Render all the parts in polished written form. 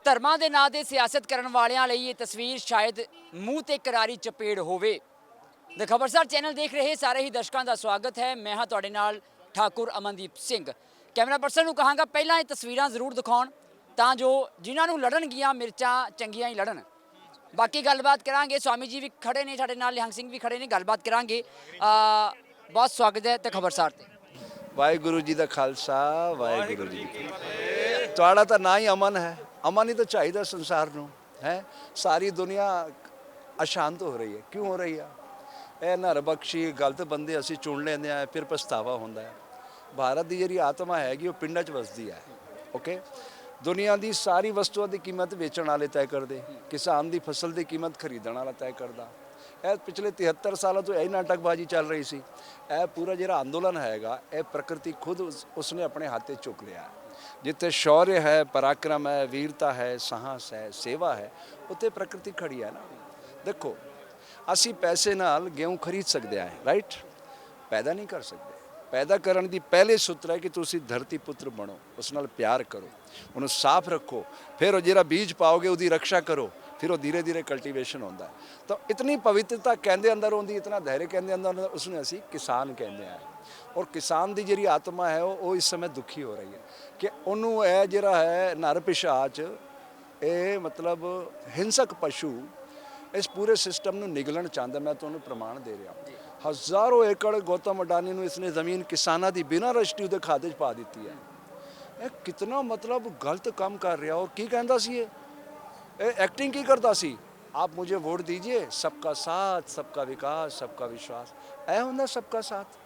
ਧਰਮਾਂ ਦੇ ਨਾਂ 'ਤੇ ਸਿਆਸਤ ਕਰਨ ਵਾਲਿਆਂ ਲਈ ਇਹ ਤਸਵੀਰ ਸ਼ਾਇਦ ਮੂੰਹ ਤੇ ਕਰਾਰੀ ਚਪੇੜ ਹੋਵੇ। ਦ ਖਬਰਸਾਰ ਚੈਨਲ ਦੇਖ ਰਹੇ ਸਾਰੇ ਹੀ ਦਰਸ਼ਕਾਂ ਦਾ ਸਵਾਗਤ ਹੈ। ਮੈਂ ਹਾਂ ਤੁਹਾਡੇ ਨਾਲ ਠਾਕੁਰ ਅਮਨਦੀਪ ਸਿੰਘ। ਕੈਮਰਾ ਪਰਸਨ ਨੂੰ ਕਹਾਂਗਾ ਪਹਿਲਾਂ ਇਹ ਤਸਵੀਰਾਂ ਜ਼ਰੂਰ ਦਿਖਾਉਣ ਤਾਂ ਜੋ ਜਿਨ੍ਹਾਂ ਨੂੰ ਲੜਨਗੀਆਂ ਮਿਰਚਾਂ ਚੰਗੀਆਂ ਹੀ ਲੜਨ। ਬਾਕੀ ਗੱਲਬਾਤ ਕਰਾਂਗੇ। ਸਵਾਮੀ ਜੀ ਵੀ ਖੜੇ ਨੇ ਸਾਡੇ ਨਾਲ, ਨਿਹੰਗ ਸਿੰਘ ਵੀ ਖੜੇ ਨੇ, ਗੱਲਬਾਤ ਕਰਾਂਗੇ। ਬਹੁਤ ਸਵਾਗਤ ਹੈ ਤੇ ਖਬਰਸਾਰ ਤੇ। ਵਾਹਿਗੁਰੂ ਜੀ ਦਾ ਖਾਲਸਾ, ਵਾਹਿਗੁਰੂ ਜੀ ਕੀ ਫਤਿਹ। ਤੁਹਾਡਾ ਤਾਂ ਨਾਂ ਹੀ ਅਮਨ ਹੈ। ਅਮਨ ਹੀ ਤਾਂ ਚਾਹੀਦਾ ਸੰਸਾਰ ਨੂੰ ਹੈ। ਸਾਰੀ ਦੁਨੀਆ ਅਸ਼ਾਂਤ ਹੋ ਰਹੀ ਹੈ। ਕਿਉਂ ਹੋ ਰਹੀ ਹੈ? ਇਹ ਨਰਬਖਸ਼ੀ ਗਲਤ ਬੰਦੇ ਅਸੀਂ ਚੁਣ ਲੈਂਦੇ ਆ, ਫਿਰ ਪਛਤਾਵਾ ਹੁੰਦਾ ਹੈ। ਭਾਰਤ ਦੀ ਜਿਹੜੀ ਆਤਮਾ ਹੈਗੀ ਉਹ ਪਿੰਡਾਂ 'ਚ ਵਸਦੀ ਹੈ। ਓਕੇ, ਦੁਨੀਆ ਦੀ ਸਾਰੀ ਵਸਤੂਆਂ ਦੀ ਕੀਮਤ ਵੇਚਣ ਵਾਲੇ ਤੈਅ ਕਰਦੇ, ਕਿਸਾਨ ਦੀ ਫਸਲ ਦੀ ਕੀਮਤ ਖਰੀਦਣ ਵਾਲਾ ਤੈਅ ਕਰਦਾ। ਇਹ ਪਿਛਲੇ 73 ਸਾਲਾਂ ਤੋਂ ਇਹ ਨਾਟਕਬਾਜ਼ੀ ਚੱਲ ਰਹੀ ਸੀ। ਇਹ ਪੂਰਾ ਜਿਹੜਾ ਅੰਦੋਲਨ ਹੈਗਾ, ਇਹ ਪ੍ਰਕਿਰਤੀ ਖੁਦ ਉਸਨੇ ਆਪਣੇ ਹੱਥ 'ਚ ਚੁੱਕ ਲਿਆ। ਜਿੱਥੇ ਸ਼ੌर्य ਹੈ, ਪਰਾਕਰਮ ਹੈ, ਵੀਰਤਾ ਹੈ, ਸਾਹਸ ਹੈ, ਸੇਵਾ ਹੈ, ਉੱਥੇ ਪ੍ਰਕਿਰਤੀ ਖੜੀ ਹੈ ਨਾ। ਦੇਖੋ, ਅਸੀਂ ਪੈਸੇ ਨਾਲ ਗੇਹੂੰ ਖਰੀਦ ਸਕਦੇ ਹਾਂ, ਰਾਈਟ, ਪੈਦਾ ਨਹੀਂ ਕਰ ਸਕਦੇ। ਪੈਦਾ ਕਰਨ ਦੀ ਪਹਿਲੇ ਸੂਤਰ ਹੈ ਕਿ ਤੁਸੀਂ ਧਰਤੀ ਪੁੱਤਰ ਬਣੋ, ਉਸ ਨਾਲ ਪਿਆਰ ਕਰੋ, ਉਹਨੂੰ ਸਾਫ਼ ਰੱਖੋ, ਫਿਰ ਉਹ ਜਿਹੜਾ ਬੀਜ ਪਾਓਗੇ ਉਹਦੀ ਰੱਖਿਆ ਕਰੋ, ਫਿਰ ਉਹ ਧੀਰੇ ਧੀਰੇ ਕਲਟੀਵੇਸ਼ਨ ਹੁੰਦਾ। ਤਾਂ ਇਤਨੀ ਪਵਿੱਤਰਤਾ ਕਹਿੰਦੇ ਅੰਦਰ ਹੁੰਦੀ, ਇਤਨਾ ਧੈर्य ਕਹਿੰਦੇ ਅੰਦਰ, ਉਸਨੂੰ ਅਸੀਂ ਕਿਸਾਨ ਕਹਿੰਦੇ ਹਾਂ। ਔਰ ਕਿਸਾਨ ਦੀ ਜਿਹੜੀ ਆਤਮਾ ਹੈ ਉਹ ਇਸ ਸਮੇਂ ਦੁਖੀ ਹੋ ਰਹੀ ਹੈ ਕਿ ਉਹਨੂੰ ਇਹ ਜਿਹੜਾ ਹੈ ਨਰ ਪਿਸ਼ਾਚ, ਇਹ ਮਤਲਬ ਹਿੰਸਕ ਪਸ਼ੂ ਇਸ ਪੂਰੇ ਸਿਸਟਮ ਨੂੰ ਨਿਗਲਣ ਚਾਹੁੰਦਾ। ਮੈਂ ਤੁਹਾਨੂੰ ਪ੍ਰਮਾਣ ਦੇ ਰਿਹਾ, ਹਜ਼ਾਰੋਂ ਏਕੜ ਗੌਤਮ ਅਡਾਨੀ ਨੂੰ ਇਸਨੇ ਜ਼ਮੀਨ ਕਿਸਾਨਾਂ ਦੀ ਬਿਨਾਂ ਰਜਿਸਟਰੀ ਉਹਦੇ ਖਾਤੇ 'ਚ ਪਾ ਦਿੱਤੀ ਹੈ। ਇਹ ਕਿਤਨਾ ਮਤਲਬ ਗਲਤ ਕੰਮ ਕਰ ਰਿਹਾ। ਔਰ ਕੀ ਕਹਿੰਦਾ ਸੀ ਇਹ ਐਕਟਿੰਗ ਕੀ ਕਰਦਾ ਸੀ? ਆਪ ਮੁਝੇ ਵੋਟ ਦੀजिए, सबका साथ, सबका विकास, सबका विश्वास। ਇਹ ਹੁੰਦਾ सबका साथ।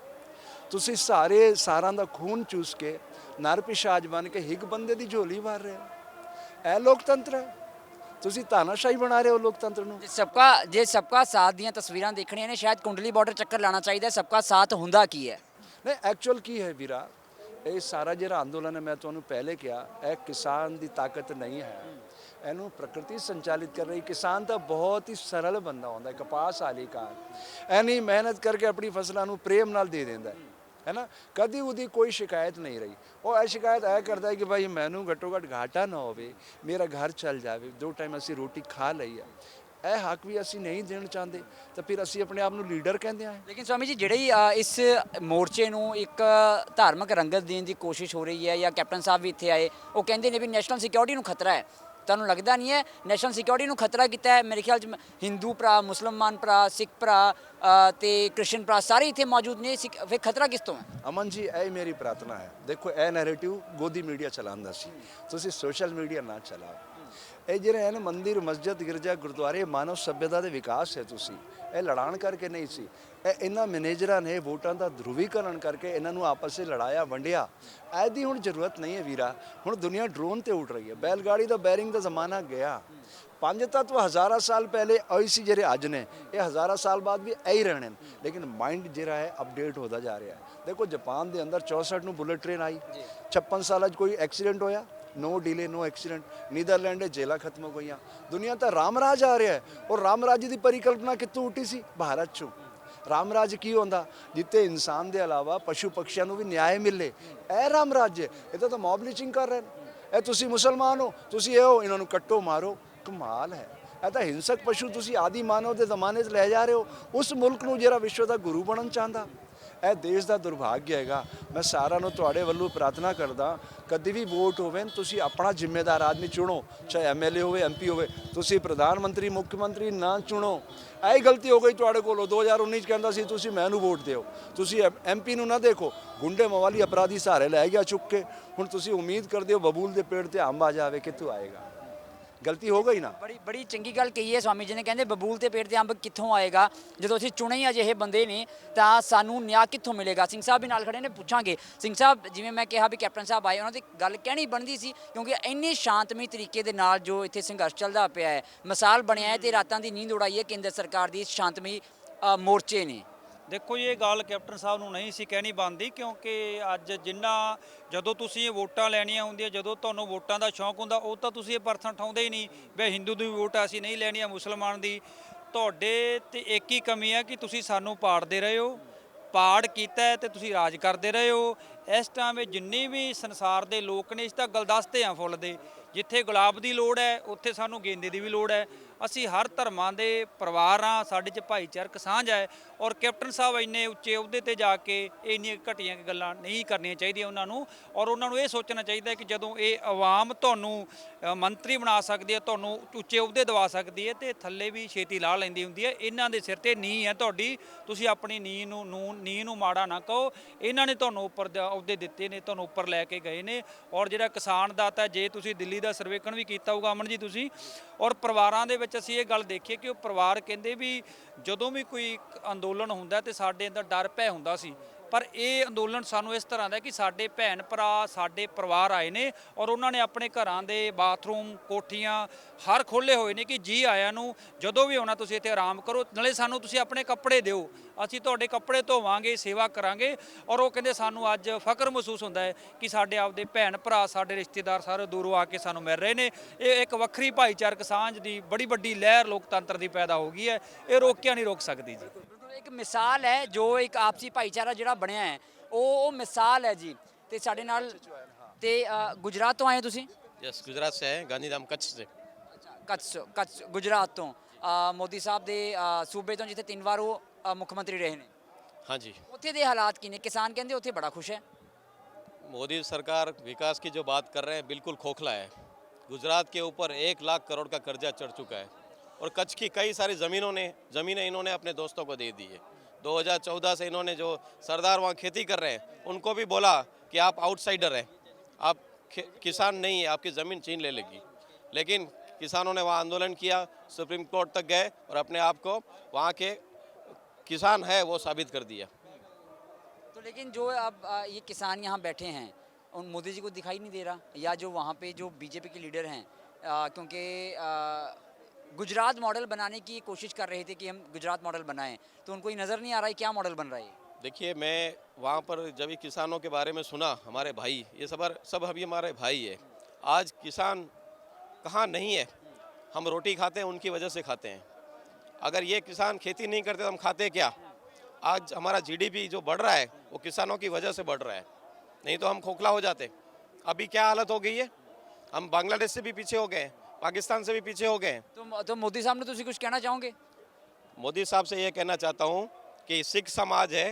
ਤੁਸੀਂ ਸਾਰਾਂ ਦਾ ਖੂਨ ਚੂਸ ਕੇ ਨਰ ਪਿਸ਼ਾਚ ਬਣ ਕੇ ਇੱਕ ਬੰਦੇ ਦੀ ਝੋਲੀ ਭਰ ਰਹੇ ਹੋ। ਇਹ ਲੋਕਤੰਤਰ ਹੈ? ਤੁਸੀਂ ਤਾਨਾਸ਼ਾਹੀ ਬਣਾ ਰਹੇ ਹੋ ਲੋਕਤੰਤਰ ਨੂੰ। ਜੇ ਸਬਕਾ ਸਾਥ ਦੀਆਂ ਤਸਵੀਰਾਂ ਦੇਖਣੀਆਂ ਨੇ, ਸ਼ਾਇਦ ਕੁੰਡਲੀ ਬਾਰਡਰ ਚੱਕਰ ਲਾਣਾ ਚਾਹੀਦਾ। ਸਬਕਾ ਸਾਥ ਹੁੰਦਾ ਕੀ ਹੈ? ਨਹੀਂ, ਐਕਚੁਅਲ ਕੀ ਹੈ ਵੀਰਾ, ਇਹ ਸਾਰਾ ਜਿਹੜਾ ਅੰਦੋਲਨ ਹੈ, ਮੈਂ ਤੁਹਾਨੂੰ ਪਹਿਲੇ ਕਿਹਾ, ਇਹ ਕਿਸਾਨ ਦੀ ਤਾਕਤ ਨਹੀਂ ਹੈ। ਇਹਨੂੰ ਪ੍ਰਕਿਰਤੀ ਸੰਚਾਲਿਤ ਕਰ ਰਹੀ। ਕਿਸਾਨ ਤਾਂ ਬਹੁਤ ਹੀ ਸਰਲ ਬੰਦਾ ਹੁੰਦਾ, ਕਪਾਸ ਆਲੀਕਾਰ, ਐਨੀ ਮਿਹਨਤ ਕਰਕੇ ਆਪਣੀ ਫਸਲਾਂ ਨੂੰ ਪ੍ਰੇਮ ਨਾਲ ਦੇ ਦਿੰਦਾ ਹੈ ਨਾ। ਕਦੀ ਉਹਦੀ ਕੋਈ ਸ਼ਿਕਾਇਤ ਨਹੀਂ ਰਹੀ। ਉਹ ਇਹ ਸ਼ਿਕਾਇਤ ਇਹ ਕਰਦਾ ਕਿ ਭਾਈ ਮੈਨੂੰ ਘੱਟੋ ਘੱਟ ਘਾਟਾ ਨਾ ਹੋਵੇ, ਮੇਰਾ ਘਰ ਚੱਲ ਜਾਵੇ, 2 ਟਾਈਮ ਅਸੀਂ ਰੋਟੀ ਖਾ ਲਈਏ। ਇਹ ਹੱਕ ਵੀ ਅਸੀਂ ਨਹੀਂ ਦੇਣਾ ਚਾਹੁੰਦੇ, ਤਾਂ ਫਿਰ ਅਸੀਂ ਆਪਣੇ ਆਪ ਨੂੰ ਲੀਡਰ ਕਹਿੰਦੇ ਹਾਂ। ਲੇਕਿਨ ਸਵਾਮੀ ਜੀ, ਜਿਹੜੇ ਇਸ ਮੋਰਚੇ ਨੂੰ ਇੱਕ ਧਾਰਮਿਕ ਰੰਗਤ ਦੇਣ ਦੀ ਕੋਸ਼ਿਸ਼ ਹੋ ਰਹੀ ਹੈ, ਜਾਂ ਕੈਪਟਨ ਸਾਹਿਬ ਵੀ ਇੱਥੇ ਆਏ, ਉਹ ਕਹਿੰਦੇ ਨੇ ਵੀ ਨੈਸ਼ਨਲ ਸਿਕਿਉਰਿਟੀ ਨੂੰ ਖਤਰਾ ਹੈ। ਤੁਹਾਨੂੰ ਲੱਗਦਾ ਨਹੀਂ ਹੈ ਨੈਸ਼ਨਲ ਸਿਕਿਉਰਿਟੀ ਨੂੰ ਖਤਰਾ ਕੀਤਾ ਹੈ? ਮੇਰੇ ਖਿਆਲ 'ਚ ਹਿੰਦੂ ਭਰਾ, ਮੁਸਲਮਾਨ ਭਰਾ, ਸਿੱਖ ਭਰਾ ਤੇ ਕ੍ਰਿਸਚਨ ਭਰਾ ਸਾਰੇ ਇੱਥੇ ਮੌਜੂਦ ਨੇ। ਫਿਰ ਖਤਰਾ ਕਿਸ ਤੋਂ ਹੈ? ਅਮਨ ਜੀ, ਇਹ ਮੇਰੀ ਪ੍ਰਾਰਥਨਾ ਹੈ। ਦੇਖੋ, ਇਹ ਨੈਰੇਟਿਵ ਗੋਦੀ ਮੀਡੀਆ ਚਲਾਉਂਦਾ ਸੀ, ਤੁਸੀਂ ਸੋਸ਼ਲ ਮੀਡੀਆ ਨਾ ਚਲਾਓ। ਇਹ ਜਿਹੜੇ ਹਨ ਮੰਦਿਰ, ਮਸਜਿਦ, ਗਿਰਜਾ, ਗੁਰਦੁਆਰੇ ਮਾਨਵ ਸੱਭਿਅਤਾ ਦੇ ਵਿਕਾਸ ਹੈ। ਤੁਸੀਂ ਇਹ ਲੜਾਣ ਕਰਕੇ ਨਹੀਂ ਸੀ। ਇਹ ਇਹਨਾਂ ਮੈਨੇਜਰਾਂ ਨੇ ਵੋਟਾਂ ਦਾ ਧਰੁਵੀਕਰਨ ਕਰਕੇ ਇਹਨਾਂ ਨੂੰ ਆਪਸ ਵਿੱਚ ਲੜਾਇਆ, ਵੰਡਿਆ। ਇਹਦੀ ਹੁਣ ਜ਼ਰੂਰਤ ਨਹੀਂ ਹੈ ਵੀਰਾ। ਹੁਣ ਦੁਨੀਆ ਡਰੋਨ ਤੇ ਉੱਡ ਰਹੀ ਹੈ। ਬੈਲਗਾੜੀ ਦਾ ਬੈਰਿੰਗ ਦਾ ਜ਼ਮਾਨਾ ਗਿਆ। 5 ਤੱਤਵ ਹਜ਼ਾਰਾਂ ਸਾਲ ਪਹਿਲੇ ਆਏ ਸੀ ਜਿਹੜੇ ਅੱਜ ਨੇ, ਇਹ ਹਜ਼ਾਰਾਂ ਸਾਲ ਬਾਅਦ ਵੀ ਇਹੀ ਰਹਿਣੇ ਨੇ। ਲੇਕਿਨ ਮਾਈਂਡ ਜਿਹੜਾ ਹੈ ਅਪਡੇਟ ਹੁੰਦਾ ਜਾ ਰਿਹਾ ਹੈ। ਦੇਖੋ, ਜਾਪਾਨ ਦੇ ਅੰਦਰ 64 ਨੂੰ ਬੁਲਟ ਟ੍ਰੇਨ ਆਈ, 56 ਸਾਲਾਂ 'ਚ ਕੋਈ ਐਕਸੀਡੈਂਟ ਹੋਇਆ? ਨੋ ਡੀਲੇ, ਨੋ ਐਕਸੀਡੈਂਟ। ਨੀਦਰਲੈਂਡ ਜੇਲਾਂ ਖਤਮ ਹੋ ਗਈਆਂ। ਦੁਨੀਆ ਤਾਂ ਰਾਮ ਰਾਜ ਆ ਰਿਹਾ ਹੈ। ਔਰ ਰਾਮ ਰਾਜ ਦੀ ਪਰਿਕਲਪਨਾ ਕਿੱਥੋਂ ਉੱਠੀ ਸੀ? ਭਾਰਤ 'ਚੋਂ। ਰਾਮ ਰਾਜ ਕੀ ਹੁੰਦਾ? ਜਿੱਥੇ ਇਨਸਾਨ ਦੇ ਇਲਾਵਾ ਪਸ਼ੂ ਪਕਸ਼ੀਆਂ ਨੂੰ ਵੀ ਨਿਆਂ ਮਿਲੇ। ਇਹ ਰਾਮ ਰਾਜ ਹੈ। ਇਹ ਤਾਂ ਮੌਬ ਲਿੰਚਿੰਗ ਕਰ ਰਹੇ ਨੇ। ਇਹ ਤੁਸੀਂ ਮੁਸਲਮਾਨ ਹੋ, ਤੁਸੀਂ ਇਹ ਹੋ, ਇਹਨਾਂ ਨੂੰ ਕੱਟੋ, ਮਾਰੋ। ਕਮਾਲ ਹੈ। ਇਹ ਤਾਂ ਹਿੰਸਕ ਪਸ਼ੂ ਤੁਸੀਂ ਆਦਿ ਮਾਨਵ ਦੇ ਜ਼ਮਾਨੇ 'ਚ ਲੈ ਜਾ ਰਹੇ ਹੋ, ਉਸ ਮੁਲਕ ਨੂੰ ਜਿਹੜਾ ਵਿਸ਼ਵ ਦਾ ਗੁਰੂ ਬਣਨ ਚਾਹੁੰਦਾ। ਇਹ ਦੇਸ਼ ਦਾ ਦੁਰਭਾਗਯ ਹੈਗਾ। ਮੈਂ ਸਾਰਿਆਂ ਨੂੰ ਤੁਹਾਡੇ ਵੱਲੋਂ ਪ੍ਰਾਰਥਨਾ ਕਰਦਾ, ਕਦੀ ਵੀ ਵੋਟ ਹੋਵੇ ਤੁਸੀਂ ਆਪਣਾ ਜ਼ਿੰਮੇਦਾਰ ਆਦਮੀ ਚੁਣੋ, ਚਾਹੇ ਐਮਐਲਏ ਹੋਵੇ, ਐਮਪੀ ਹੋਵੇ। ਤੁਸੀਂ ਪ੍ਰਧਾਨ ਮੰਤਰੀ, ਮੁੱਖ ਮੰਤਰੀ ਨਾ ਚੁਣੋ। ਇਹ ਗਲਤੀ ਹੋ ਗਈ ਤੁਹਾਡੇ ਕੋਲੋਂ। 2019 'ਚ ਕਹਿੰਦਾ ਸੀ ਤੁਸੀਂ ਮੈਨੂੰ ਵੋਟ ਦਿਓ। ਤੁਸੀਂ ਐਮਪੀ ਨੂੰ ਨਾ ਦੇਖੋ, ਗੁੰਡੇ ਮਵਾਲੀ ਅਪਰਾਧੀ ਸਹਾਰੇ ਲੈ ਗਿਆ ਚੁੱਕ ਕੇ। ਹੁਣ ਤੁਸੀਂ ਉਮੀਦ ਕਰਦੇ ਹੋ ਬਬੂਲ ਦੇ ਪੇੜ ਤੇ ਅੰਬ ਆ ਜਾਵੇ, ਕਿੱਥੋਂ ਆਏਗਾ? ਗਲਤੀ ਹੋ ਗਈ ਨਾ। ਬੜੀ ਚੰਗੀ ਗੱਲ ਕਹੀ ਹੈ ਸਵਾਮੀ ਜੀ ਨੇ। ਕਹਿੰਦੇ ਬਬੂਲ ਤੇ ਪੇੜ ਤੇ ਅੰਬ ਕਿੱਥੋਂ ਆਏਗਾ? ਜਦੋਂ ਅਸੀਂ ਚੁਣੇ ਹੀ ਅਜਿਹੇ ਬੰਦੇ ਨੇ ਤਾਂ ਸਾਨੂੰ ਨਿਆਂ ਕਿੱਥੋਂ ਮਿਲੇਗਾ? ਸਿੰਘ ਸਾਹਿਬ ਵੀ ਨਾਲ ਖੜੇ ਨੇ, ਪੁੱਛਾਂਗੇ। ਸਿੰਘ ਸਾਹਿਬ, ਜਿਵੇਂ ਮੈਂ ਕਿਹਾ ਵੀ ਕੈਪਟਨ ਸਾਹਿਬ ਆਏ, ਉਹਨਾਂ ਦੀ ਗੱਲ ਕਹਿਣੀ ਬਣਦੀ ਸੀ ਕਿਉਂਕਿ ਇੰਨੇ ਸ਼ਾਂਤਮਈ ਤਰੀਕੇ ਦੇ ਨਾਲ ਜੋ ਇੱਥੇ ਸੰਘਰਸ਼ ਚੱਲਦਾ ਪਿਆ ਹੈ, ਮਿਸਾਲ ਬਣਿਆ ਹੈ ਤੇ ਰਾਤਾਂ ਦੀ ਨੀਂਦ ਉਡਾਈ ਹੈ ਕੇਂਦਰ ਸਰਕਾਰ ਦੀ ਸ਼ਾਂਤਮਈ ਮੋਰਚੇ ਨੇ। ਦੇਖੋ ਜੀ, ਇਹ ਗੱਲ ਕੈਪਟਨ ਸਾਹਿਬ ਨੂੰ ਨਹੀਂ ਸੀ ਕਹਿਣੀ ਬਣਦੀ, ਕਿਉਂਕਿ ਅੱਜ ਜਦੋਂ ਤੁਸੀਂ ਇਹ ਵੋਟਾਂ ਲੈਣੀਆਂ ਹੁੰਦੀਆਂ, ਜਦੋਂ ਤੁਹਾਨੂੰ ਵੋਟਾਂ ਦਾ ਸ਼ੌਂਕ ਹੁੰਦਾ, ਉਹ ਤਾਂ ਤੁਸੀਂ ਇਹ ਪਰਥਨ ਠਾਉਂਦੇ ਹੀ ਨਹੀਂ ਵੀ ਹਿੰਦੂ ਦੀ ਵੋਟ ਅਸੀਂ ਨਹੀਂ ਲੈਣੀ ਆ, ਮੁਸਲਮਾਨ ਦੀ। ਤੁਹਾਡੇ ਤੇ ਇੱਕ ਹੀ ਕਮੀ ਹੈ ਕਿ ਤੁਸੀਂ ਸਾਨੂੰ ਪਾੜਦੇ ਰਹੇ ਹੋ, ਪਾੜ ਕੀਤਾ ਤੇ ਤੁਸੀਂ ਰਾਜ ਕਰਦੇ ਰਹੇ ਹੋ। ਇਸ ਟਾਈਮ ਜਿੰਨੇ ਵੀ ਸੰਸਾਰ ਦੇ ਲੋਕ ਨੇ, ਇਸ ਤਾਂ ਗੁਲਦਸਤੇ ਆ ਫੁੱਲ ਦੇ ਜਿੱਥੇ ਗੁਲਾਬ ਦੀ ਲੋੜ ਹੈ ਉੱਥੇ ਸਾਨੂੰ ਗੇਂਦੇ ਦੀ ਵੀ ਲੋੜ ਹੈ। ਅਸੀਂ ਹਰ ਧਰਮਾਂ ਦੇ ਪਰਿਵਾਰ ਆ, ਸਾਡੇ 'ਚ ਭਾਈਚਾਰਕ ਸਾਂਝ ਹੈ। ਔਰ ਕੈਪਟਨ ਸਾਹਿਬ ਇੰਨੇ ਉੱਚੇ ਅਹੁਦੇ ਤੇ ਜਾ ਕੇ ਇੰਨੀਆਂ ਘਟੀਆਂ ਗੱਲਾਂ ਨਹੀਂ ਕਰਨੀਆਂ ਚਾਹੀਦੀਆਂ ਉਹਨਾਂ ਨੂੰ। ਔਰ ਉਹਨਾਂ ਨੂੰ ਇਹ ਸੋਚਣਾ ਚਾਹੀਦਾ ਕਿ ਜਦੋਂ ਇਹ ਆਵਾਮ ਤੁਹਾਨੂੰ ਮੰਤਰੀ ਬਣਾ ਸਕਦੀ ਹੈ, ਤੁਹਾਨੂੰ ਉੱਚੇ ਅਹੁਦੇ ਦਿਵਾ ਸਕਦੀ ਹੈ, ਤੇ ਥੱਲੇ ਵੀ ਛੇਤੀ ਲਾਹ ਲੈਂਦੀ ਹੁੰਦੀ ਹੈ। ਇਹਨਾਂ ਦੇ ਸਿਰ ਤੇ ਨੀਂਹ ਹੈ ਤੁਹਾਡੀ, ਤੁਸੀਂ ਆਪਣੀ ਨੀਂਹ ਨੂੰ ਮਾੜਾ ਨਾ ਕਹੋ। ਇਹਨਾਂ ਨੇ ਤੁਹਾਨੂੰ ਉੱਪਰ ਅਹੁਦੇ ਦਿੱਤੇ ਨੇ, ਤੁਹਾਨੂੰ ਉੱਪਰ ਲੈ ਕੇ ਗਏ ਨੇ। ਔਰ ਜਿਹੜਾ ਕਿਸਾਨ ਦਾਤਾ, ਜੇ ਤੁਸੀਂ ਦਿੱਲੀ ਦਾ ਸਰਵੇਖਣ ਵੀ ਕੀਤਾ ਹੋਊਗਾ ਅਮਨ ਜੀ ਤੁਸੀਂ, ਔਰ ਪਰਿਵਾਰਾਂ ਦੇ ਵਿੱਚ ਅਸੀਂ ਇਹ ਗੱਲ ਦੇਖੀ ਕਿ ਉਹ ਪਰਿਵਾਰ ਕਹਿੰਦੇ ਵੀ ਜਦੋਂ ਵੀ ਕੋਈ ਅੰਦੋਲਨ ਹੁੰਦਾ ਤੇ ਸਾਡੇ ਅੰਦਰ ਡਰ ਭੈ ਹੁੰਦਾ ਸੀ, ਪਰ ਇਹ ਅੰਦੋਲਨ ਸਾਨੂੰ ਇਸ ਤਰ੍ਹਾਂ ਦਾ ਕਿ ਸਾਡੇ ਭੈਣ ਭਰਾ, ਸਾਡੇ ਪਰਿਵਾਰ ਆਏ ਨੇ ਔਰ ਉਹਨਾਂ ਨੇ ਆਪਣੇ ਘਰਾਂ ਦੇ ਬਾਥਰੂਮ, ਕੋਠੀਆਂ ਹਰ ਖੋਲ੍ਹੇ ਹੋਏ ਨੇ ਕਿ ਜੀ ਆਇਆਂ ਨੂੰ, ਜਦੋਂ ਵੀ ਆਉਣਾ ਤੁਸੀਂ ਇੱਥੇ ਆਰਾਮ ਕਰੋ, ਨਾਲੇ ਸਾਨੂੰ ਤੁਸੀਂ ਆਪਣੇ ਕੱਪੜੇ ਦਿਓ, ਅਸੀਂ ਤੁਹਾਡੇ ਕੱਪੜੇ ਧੋਵਾਂਗੇ, ਸੇਵਾ ਕਰਾਂਗੇ। ਔਰ ਉਹ ਕਹਿੰਦੇ ਸਾਨੂੰ ਅੱਜ ਫਖਰ ਮਹਿਸੂਸ ਹੁੰਦਾ ਹੈ ਕਿ ਸਾਡੇ ਆਪਦੇ ਭੈਣ ਭਰਾ, ਸਾਡੇ ਰਿਸ਼ਤੇਦਾਰ ਸਾਰੇ ਦੂਰੋਂ ਆ ਕੇ ਸਾਨੂੰ ਮਿਲ ਰਹੇ ਨੇ। ਇਹ ਇੱਕ ਵੱਖਰੀ ਭਾਈਚਾਰਕ ਸਾਂਝ ਦੀ ਬੜੀ ਵੱਡੀ ਲਹਿਰ ਲੋਕਤੰਤਰ ਦੀ ਪੈਦਾ ਹੋ ਗਈ ਹੈ, ਇਹ ਰੋਕਿਆ ਨਹੀਂ ਰੋਕ ਸਕਦੀ ਜੀ। ਬਿਲਕੁਲ ਇੱਕ ਮਿਸਾਲ ਹੈ, ਜੋ ਇੱਕ ਆਪਸੀ ਭਾਈਚਾਰਾ ਜਿਹੜਾ ਬਣਿਆ ਹੈ ਉਹ ਮਿਸਾਲ ਹੈ ਜੀ। ਤੇ ਸਾਡੇ ਨਾਲ ਤੇ ਗੁਜਰਾਤ ਤੋਂ ਆਏ ਤੁਸੀਂ? यस गुजरात से हैं गांधीधाम कच्छ से। ਕੱਚ ਗੁਜਰਾਤ ਤੋਂ ਮੋਦੀ ਸਾਹਿਬ ਦੇ ਸੂਬੇ ਤੋਂ, ਜਿੱਥੇ 3 ਵਾਰ ਉਹ ਮੁੱਖ ਮੰਤਰੀ ਰਹੇ ਨੇ। हाँ जी, ਉੱਥੇ ਦੇ ਹਾਲਾਤ ਕੀ ਨੇ? ਕਿਸਾਨ ਕਹਿੰਦੇ ਉੱਥੇ ਬੜਾ ਖੁਸ਼ ਹੈ। मोदी सरकार विकास की जो बात कर रहे हैं बिल्कुल खोखला है। गुजरात के ऊपर 1 लाख करोड़ का कर्जा चढ़ चुका है और कच्छ की कई सारी ज़मीनें इन्होंने अपने दोस्तों को दे दी है। 2014 से इन्होंने जो सरदार वहाँ खेती कर रहे हैं उनको भी बोला कि आप आउटसाइडर हैं, आप किसान नहीं है, आपकी ज़मीन छीन ले लेगी। लेकिन किसानों ने वहाँ आंदोलन किया, सुप्रीम कोर्ट तक गए और अपने आप को वहाँ के किसान है वो साबित कर दिया। तो लेकिन जो अब ये किसान यहाँ बैठे हैं, उन मोदी जी को दिखाई नहीं दे रहा, या जो वहाँ पे जो बीजेपी के लीडर हैं, क्योंकि गुजरात मॉडल बनाने की कोशिश कर रहे थे कि हम गुजरात मॉडल बनाएं, तो उनको ये नज़र नहीं आ रहा है क्या मॉडल बन रहा है। देखिए, मैं वहाँ पर जब भी किसानों के बारे में सुना, हमारे भाई ये सब अभी हमारे भाई है। आज किसान कहाँ नहीं है, हम रोटी खाते हैं उनकी वजह से खाते हैं। अगर ये किसान खेती नहीं करते तो हम खाते क्या? आज हमारा जीडीपी जो बढ़ रहा है वो किसानों की वजह से बढ़ रहा है, नहीं तो हम खोखला हो जाते। अभी क्या हालत हो गई है, हम बांग्लादेश से भी पीछे हो गए हैं, पाकिस्तान से भी पीछे हो गए हैं। तो मोदी साहब ने तुसी कुछ कहना चाहोगे? मोदी साहब से ये कहना चाहता हूँ कि सिख समाज है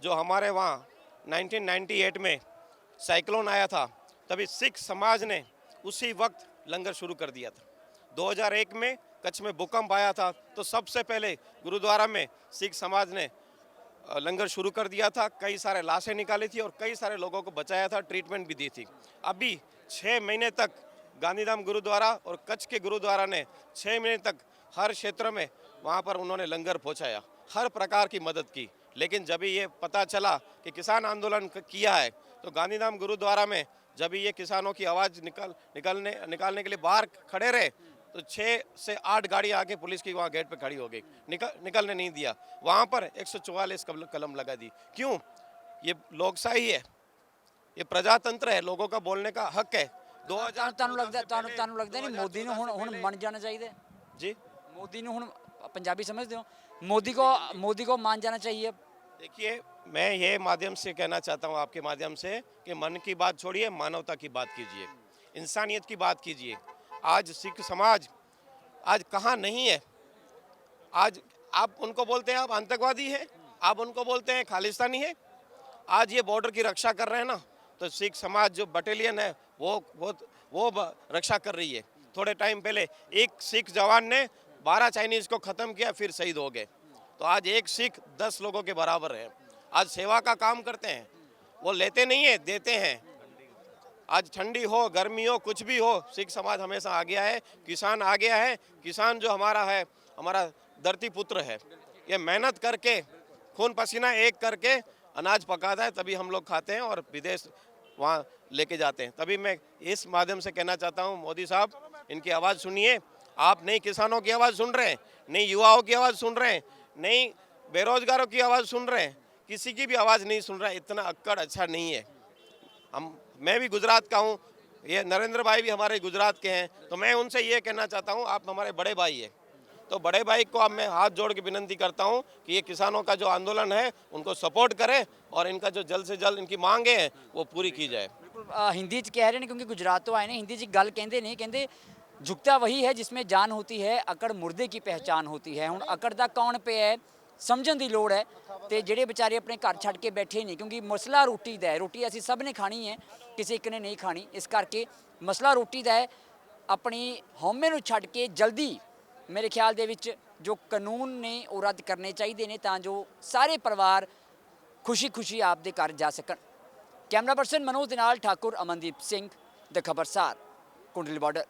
जो हमारे वहाँ 1998 में साइक्लोन आया था, तभी सिख समाज ने उसी वक्त लंगर शुरू कर दिया था। 2001 में कच्छ में भूकंप आया था तो सबसे पहले गुरुद्वारा में सिख समाज ने लंगर शुरू कर दिया था। कई सारे लाशें निकाली थी और कई सारे लोगों को बचाया था, ट्रीटमेंट भी दी थी। अभी 6 महीने तक गांधीधाम गुरुद्वारा और कच्छ के गुरुद्वारा ने 6 महीने तक हर क्षेत्र में वहाँ पर उन्होंने लंगर पहुँचाया, हर प्रकार की मदद की। लेकिन जब ये पता चला कि किसान आंदोलन किया है तो गांधीधाम गुरुद्वारा में जब ये किसानों की आवाज़ निकालने के लिए बाहर खड़े रहे तो 6 से 8 गाड़ी आके पुलिस की वहाँ गेट पे खड़ी हो गई, निकलने नहीं दिया। वहाँ पर 144 कलम लगा दी। क्यों? ये लोकशाही है, ये प्रजातंत्र है, लोगों का बोलने का हक है। ਤੁਹਾਨੂੰ ਲੱਗਦਾ ਨਹੀਂ ਮੋਦੀ ਨੂੰ ਹੁਣ ਮੰਨ ਜਾਣਾ ਚਾਹੀਦਾ ਹੈ? जी, मोदी ने ਹੁਣ पंजाबी समझते हो, मोदी को मान जाना चाहिए। देखिए, मैं ये माध्यम से कहना चाहता हूँ आपके माध्यम से कि मन की बात छोड़िए, मानवता की बात कीजिए, इंसानियत की बात कीजिए। आज सिख समाज आज कहाँ नहीं है। आज आप उनको बोलते हैं आप आतंकवादी हैं, आप उनको बोलते हैं खालिस्तानी है। आज ये बॉर्डर की रक्षा कर रहे हैं ना, तो सिख समाज जो बटालियन है वो रक्षा कर रही है। थोड़े टाइम पहले एक सिख जवान ने 12 चाइनीज़ को ख़त्म किया, फिर शहीद हो गए। तो आज एक सिख 10 लोगों के बराबर है। आज सेवा का काम करते हैं, वो लेते नहीं है, देते हैं। आज ठंडी हो, गर्मी हो, कुछ भी हो, सिख समाज हमेशा आ गया है। किसान आ गया है। किसान जो हमारा है, हमारा धरती पुत्र है। ये मेहनत करके, खून पसीना एक करके अनाज पकाता है, तभी हम लोग खाते हैं और विदेश वहाँ लेके जाते हैं। तभी मैं इस माध्यम से कहना चाहता हूँ, मोदी साहब, इनकी आवाज़ सुनिए। आप नई किसानों की आवाज़ सुन रहे हैं, नई युवाओं की आवाज़ सुन रहे हैं, नई बेरोजगारों की आवाज़ सुन रहे हैं, किसी की भी आवाज़ नहीं सुन रहा है। इतना अक्कड़ अच्छा नहीं है। मैं भी गुजरात का हूँ, ये नरेंद्र भाई भी हमारे गुजरात के हैं, तो मैं उनसे ये कहना चाहता हूँ, आप हमारे बड़े भाई हैं, तो तो बड़े भाई को अब मैं हाथ जोड़ के विनती करता हूँ कि ये किसानों का जो आंदोलन है उनको सपोर्ट करें और इनका जो जल्द से जल्द इनकी मांगे हैं वो पूरी की जाए। ਬਿਲਕੁਲ ਹਿੰਦੀ 'ਚ ਕਹਿ ਰਹੇ ਨੇ ਕਿਉਂਕਿ ਗੁਜਰਾਤ ਤੋਂ ਆਏ ਨੇ, ਹਿੰਦੀ 'ਚ ਗੱਲ ਕਹਿੰਦੇ ਨੇ, ਕਹਿੰਦੇ ਝੁਕਤਾ ਵਹੀ ਹੈ ਜਿਸਮੇ ਜਾਨ ਹੋਤੀ ਹੈ, ਅਕੜ ਮੁਰਦੇ ਕੀ ਪਹਿਚਾਨ ਹੋਤੀ ਹੈ। ਹੁਣ ਅਕੜ ਦਾ ਕੌਣ ਪਿਆ ਹੈ ਸਮਝਣ ਦੀ ਲੋੜ ਹੈ ਤੇ ਜਿਹੜੇ ਵਿਚਾਰੇ ਆਪਣੇ ਘਰ ਛੱਡ ਕੇ ਬੈਠੇ ਨੇ, ਕਿਉਂਕਿ ਮਸਲਾ ਰੋਟੀ ਦਾ ਹੈ, ਰੋਟੀ ਅਸੀਂ ਸਭ ਨੇ ਖਾਣੀ ਹੈ, ਕਿਸੇ ਇੱਕ ਨੇ ਨਹੀਂ ਖਾਣੀ, ਇਸ ਕਰਕੇ ਮਸਲਾ ਰੋਟੀ ਦਾ ਹੈ। ਆਪਣੀ ਹਉਮੈ ਨੂੰ ਛੱਡ ਕੇ ਜਲਦੀ ਮੇਰੇ ਖਿਆਲ ਦੇ ਵਿੱਚ ਜੋ ਕਾਨੂੰਨ ਨੇ ਉਹ ਰੱਦ ਕਰਨੇ ਚਾਹੀਦੇ ਨੇ ਤਾਂ ਜੋ ਸਾਰੇ ਪਰਿਵਾਰ ਖੁਸ਼ੀ-ਖੁਸ਼ੀ ਆਪਦੇ ਘਰ ਜਾ ਸਕਣ। ਕੈਮਰਾ ਪਰਸਨ ਮਨੋਜ ਦੇ ਨਾਲ ਠਾਕੁਰ ਅਮਨਦੀਪ ਸਿੰਘ, ਦ ਖਬਰਸਾਰ, ਕੁੰਡਲੀ ਬਾਰਡਰ।